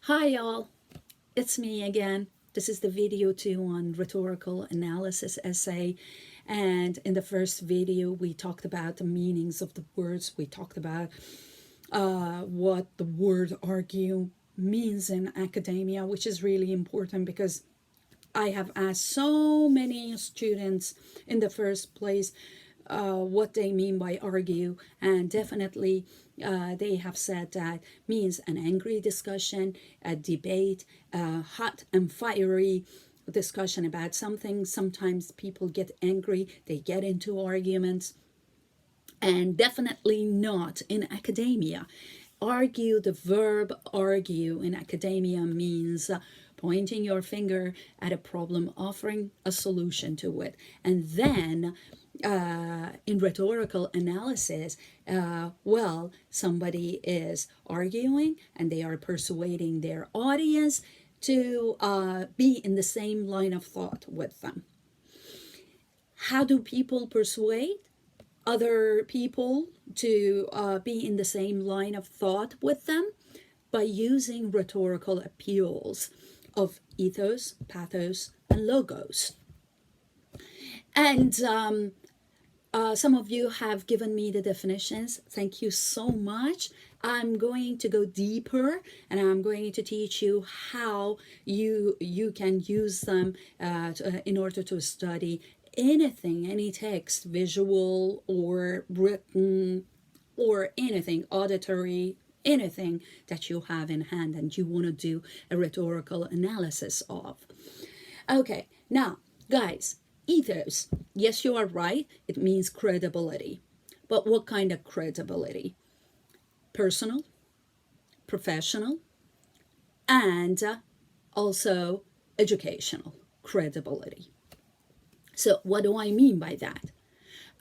Hi y'all, it's me again. This is the video 2 on rhetorical analysis essay. And in the first video, we talked about the meanings of the words. We talked about what the word argue means in academia, which is really important because I have asked so many students in the first place what they mean by argue, and definitely they have said that means an angry discussion, a debate, a hot and fiery discussion about something. Sometimes people get angry, they get into arguments, and definitely not in academia. Argue, the verb argue in academia means pointing your finger at a problem, offering a solution to it. And then in rhetorical analysis, somebody is arguing and they are persuading their audience to be in the same line of thought with them. How do people persuade other people to be in the same line of thought with them? By using rhetorical appeals of ethos, pathos, and logos. And some of you have given me the definitions. Thank you so much. I'm going to go deeper and I'm going to teach you how you can use them in order to study anything, any text, visual or written or anything, auditory, anything that you have in hand and you want to do a rhetorical analysis of. Okay, now, guys, ethos. Yes, you are right. It means credibility. But what kind of credibility? Personal, professional, and also educational credibility. So what do I mean by that?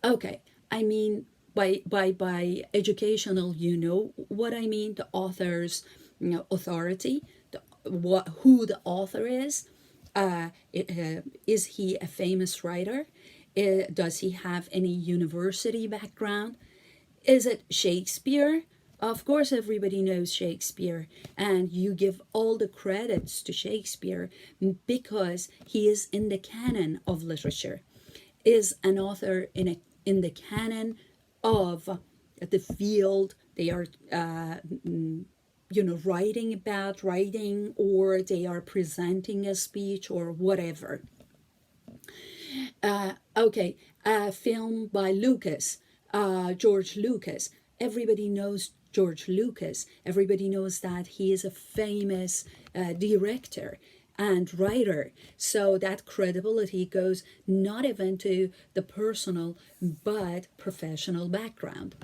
Okay, I mean by educational, you know what I mean, the author's authority, who the author is. Is he a famous writer? Does he have any university background? Is it Shakespeare? Of course, everybody knows Shakespeare, and you give all the credits to Shakespeare because he is in the canon of literature, is an author in the canon of the field they are writing, or they are presenting a speech or whatever. Okay, a film by George Lucas. Everybody knows George Lucas. Everybody knows that he is a famous director and writer. So that credibility goes not even to the personal but professional background.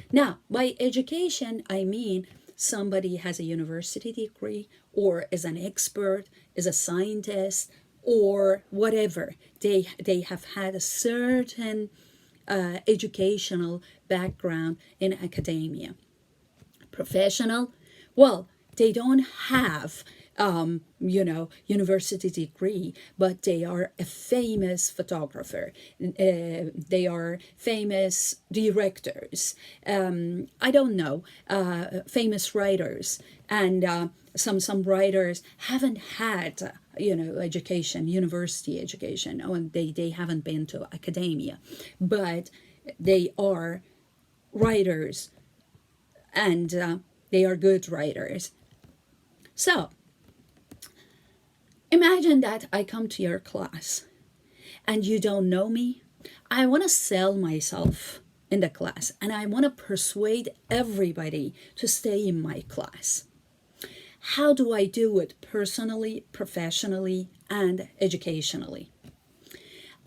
Now, by education, I mean somebody has a university degree or is an expert, is a scientist, or whatever. They have had a certain educational background in academia. Professional, well, they don't have university degree, but they are a famous photographer. They are famous directors. I don't know, famous writers, and some writers haven't had education, university education, and they haven't been to academia, but they are writers, and they are good writers. So imagine that I come to your class and you don't know me. I want to sell myself in the class and I want to persuade everybody to stay in my class. How do I do it personally, professionally, and educationally?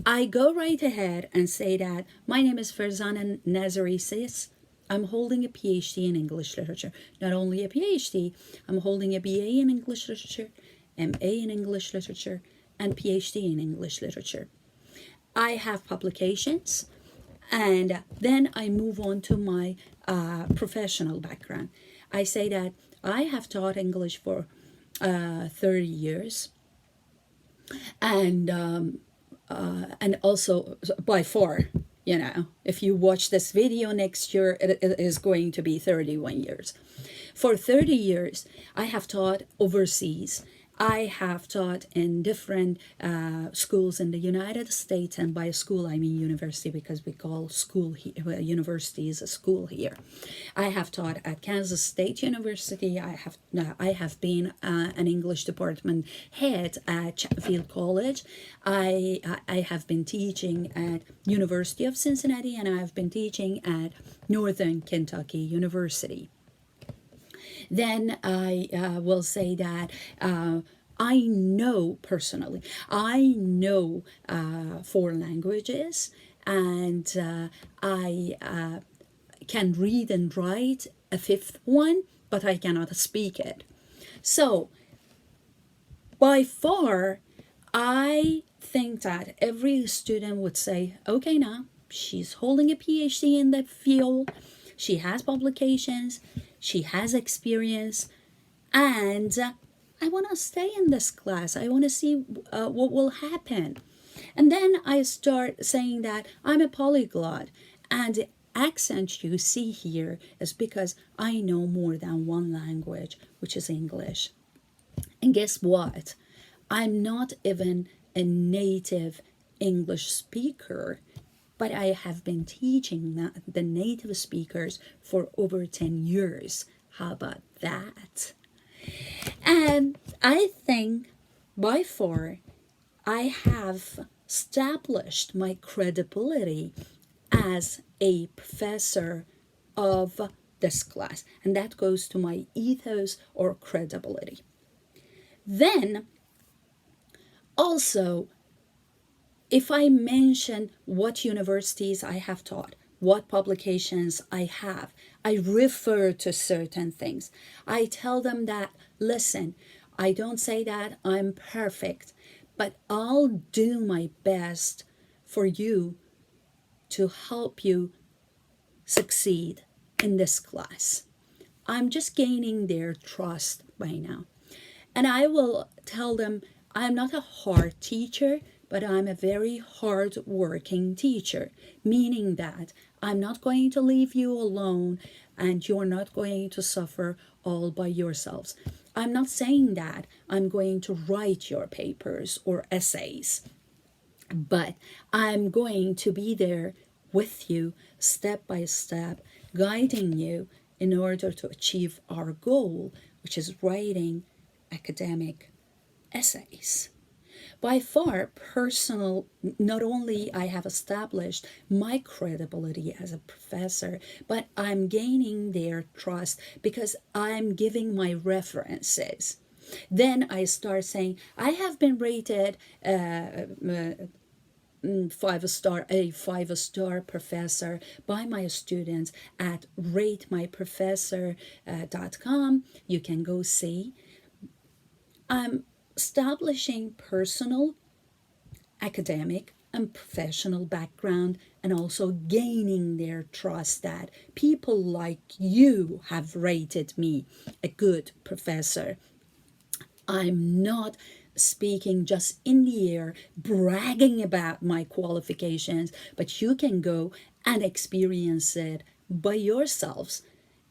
I go right ahead and say that my name is Farzana Nazari Sis. I'm holding a PhD in English literature. Not only a PhD, I'm holding a BA in English literature, MA in English literature, and PhD in English literature. I have publications, and then I move on to my professional background. I say that I have taught English for 30 years, and also by far If you watch this video next year, it is going to be 31 years. For 30 years, I have taught overseas. I have taught in different schools in the United States, and by school I mean university, because we call university is a school here. I have taught at Kansas State University. I have been an English department head at Chatfield College. I have been teaching at University of Cincinnati, and I have been teaching at Northern Kentucky University. Then I will say that I know personally, I know 4 languages, and I can read and write a 5th one, but I cannot speak it. So by far, I think that every student would say, okay, now she's holding a PhD in the field, she has publications, she has experience, and I want to stay in this class. I want to see what will happen. And then I start saying that I'm a polyglot, and the accent you see here is because I know more than 1 language, which is English. And guess what? I'm not even a native English speaker, but I have been teaching the native speakers for over 10 years. How about that? And I think by far I have established my credibility as a professor of this class, and that goes to my ethos or credibility. Then also, if I mention what universities I have taught, what publications I have, I refer to certain things. I tell them that, listen, I don't say that I'm perfect, but I'll do my best for you to help you succeed in this class. I'm just gaining their trust by now. And I will tell them I'm not a hard teacher, but I'm a very hard-working teacher, meaning that I'm not going to leave you alone and you're not going to suffer all by yourselves. I'm not saying that I'm going to write your papers or essays, but I'm going to be there with you step by step, guiding you in order to achieve our goal, which is writing academic essays. By far, personal, not only I have established my credibility as a professor, but I'm gaining their trust because I'm giving my references. Then I start saying, I have been rated a 5-star professor by my students at ratemyprofessor.com. You can go see. I'm establishing personal, academic, and professional background, and also gaining their trust that people like you have rated me a good professor. I'm not speaking just in the air, bragging about my qualifications, but you can go and experience it by yourselves.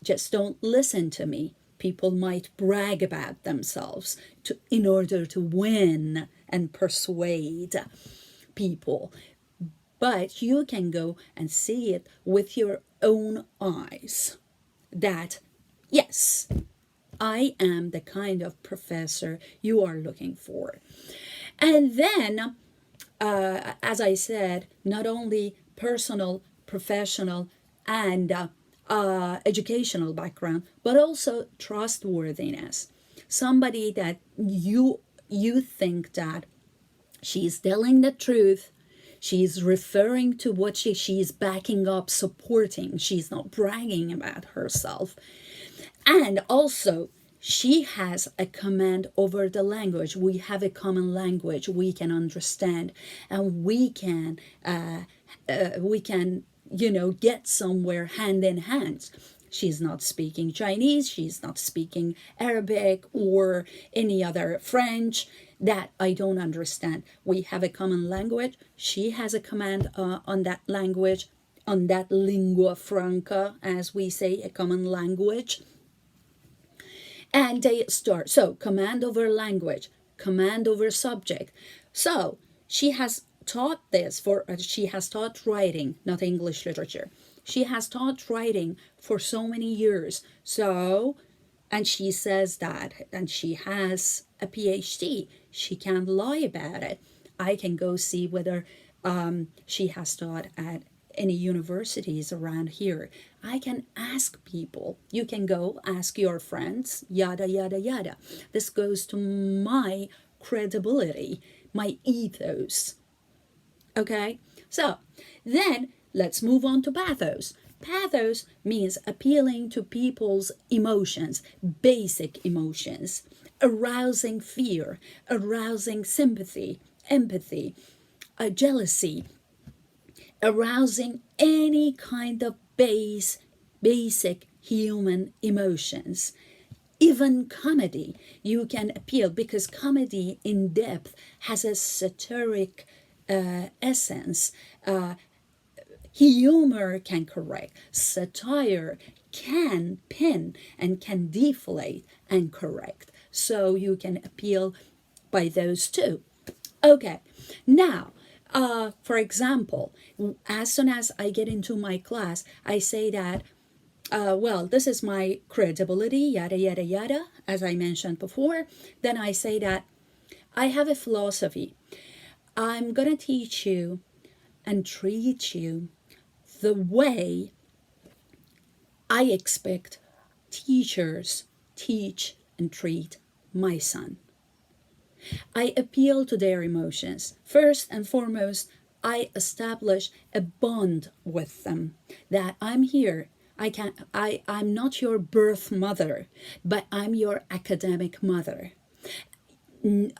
Just don't listen to me. People might brag about themselves in order to win and persuade people. But you can go and see it with your own eyes that, yes, I am the kind of professor you are looking for. And then, as I said, not only personal, professional, and educational background, but also trustworthiness. Somebody that you think that she's telling the truth, she's referring to what she's backing up, supporting, she's not bragging about herself. And also, she has a command over the language. We have a common language we can understand, and we can get somewhere hand in hand. She's not speaking Chinese, she's not speaking Arabic or any other French that I don't understand. We have a common language. She has a command on that language, on that lingua franca, as we say, a common language. And they start. So, command over language, command over subject. So, she has taught this for, she has taught writing, not English literature. She has taught writing for so many years. So, and she says that, and she has a PhD. She can't lie about it. I can go see whether she has taught at any universities around here. I can ask people. You can go ask your friends, yada, yada, yada. This goes to my credibility, my ethos. Okay? So, then let's move on to pathos. Pathos means appealing to people's emotions, basic emotions, arousing fear, arousing sympathy, empathy, jealousy, arousing any kind of basic human emotions. Even comedy, you can appeal, because comedy in depth has a satiric essence. Humor can correct, satire can pin and can deflate and correct. So you can appeal by those two. Okay, now, for example, as soon as I get into my class, I say that, well, this is my credibility, yada, yada, yada, as I mentioned before. Then I say that I have a philosophy. I'm going to teach you and treat you the way I expect teachers teach and treat my son. I appeal to their emotions. First and foremost, I establish a bond with them, that I'm here. I'm not your birth mother, but I'm your academic mother.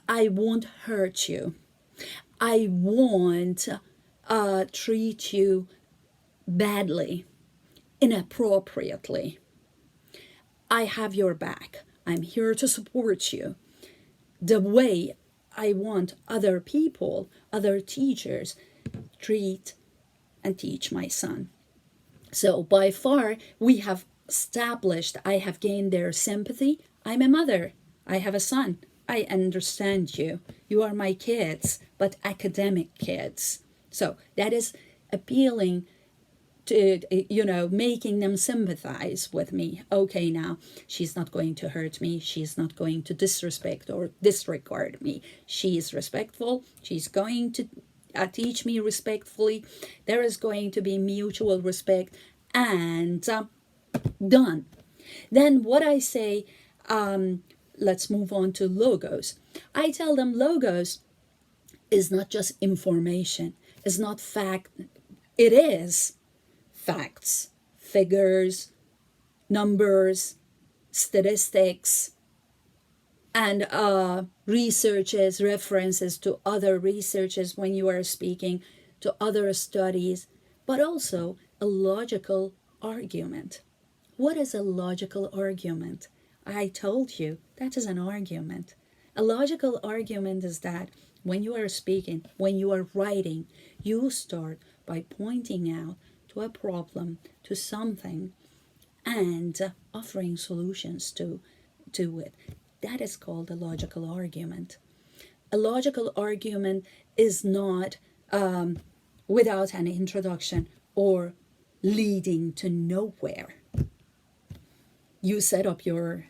I won't hurt you. I won't treat you badly, inappropriately. I have your back. I'm here to support you. The way I want other people, other teachers, treat and teach my son. So by far, we have established, I have gained their sympathy. I'm a mother. I have a son. I understand you. You are my kids, but academic kids. So that is appealing to, making them sympathize with me. Okay, now she's not going to hurt me. She's not going to disrespect or disregard me. She is respectful. She's going to teach me respectfully. There is going to be mutual respect, and done. Then what I say, let's move on to logos. I tell them logos is not just information, it's not fact. It is facts, figures, numbers, statistics, and researches, references to other researches when you are speaking, to other studies, but also a logical argument. What is a logical argument? I told you that is an argument. A logical argument is that when you are speaking, when you are writing, you start by pointing out to a problem, to something, and offering solutions to it. That is called a logical argument. A logical argument is not without an introduction or leading to nowhere. You set up your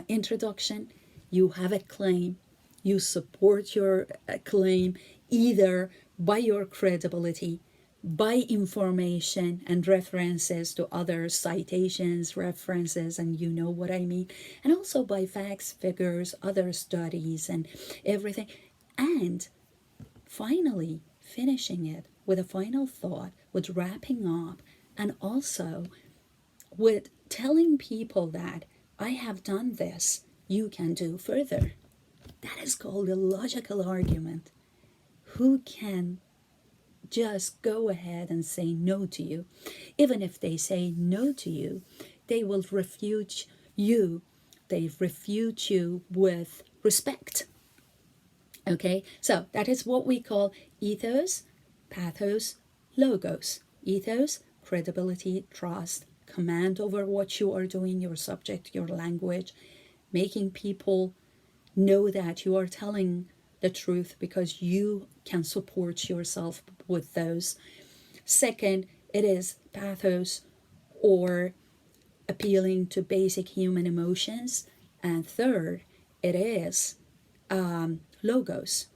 introduction, you have a claim, you support your claim either by your credibility, by information and references to other citations, references, and you know what I mean, and also by facts, figures, other studies, and everything. And finally, finishing it with a final thought, with wrapping up, and also with telling people that I have done this, you can do further. That is called a logical argument. Who can just go ahead and say no to you? Even if they say no to you, they will refute you. They refute you with respect. Okay, so that is what we call ethos, pathos, logos. Ethos, credibility, trust, command over what you are doing, your subject, your language, making people know that you are telling the truth because you can support yourself with those. Second, it is pathos, or appealing to basic human emotions. And third, it is logos,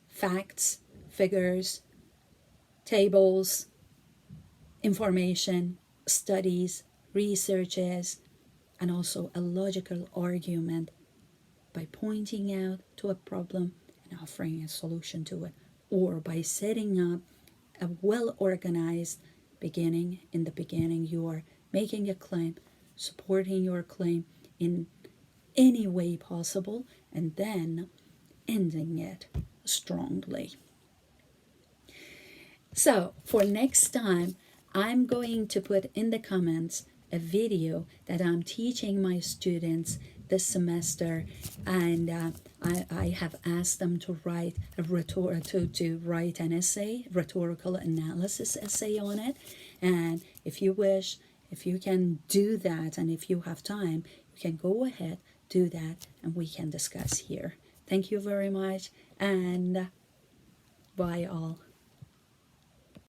facts, figures, tables, information, studies, researches, and also a logical argument by pointing out to a problem and offering a solution to it, or by setting up a well organized beginning. In the beginning, you are making a claim, supporting your claim in any way possible, and then ending it strongly. So, for next time, I'm going to put in the comments a video that I'm teaching my students this semester, and I have asked them to write to write an essay, rhetorical analysis essay on it. And if you wish, if you can do that, and if you have time, you can go ahead, do that, and we can discuss here. Thank you very much, and bye all.